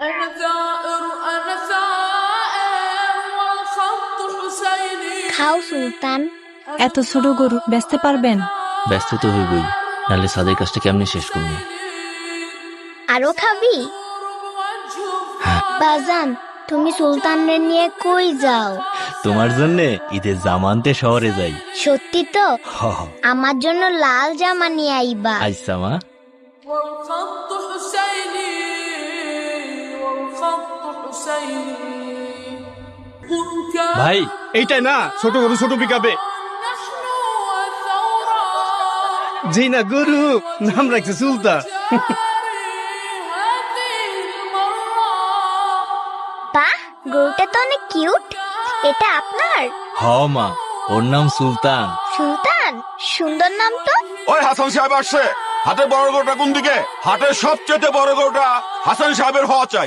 أنا ثائر أنا ثائر والخط حسيني খাও সুলতান। এত ছোট গরু বেচতে পারবেন? ব্যস্ত তো হইবই, নাহলে সাদের কাজটা কেমনি শেষ করবো? আরো খাবি? বাজান, তুমি সুলতানরে নিয়ে কই যাও? তোমার জন্য ঈদের জামা আনতে শহরে যাই। সত্যি তো? আমার জন্য লাল জামা নিয়ে আইবা। আচ্ছা মা। والخط حسيني والخط حسيني هم كانوا ভাই এইটাই না ছোট গরু ছোট পিকাবে? نحن وثورة জি না, গরু নাম রাখছে সুলতান। هذه المرة বাহ, গরুটা তো অনেক কিউট। এটা আপনার? হ মা, ওর নাম সুলতান। সুলতান, সুন্দর নাম তো। ওই হাসান সাহেব আসছে। হাটের বড় গরুটা কোন দিকে? হাটের সবচেয়ে বড় গরুটা হাসান সাহেবের হওয়া চাই।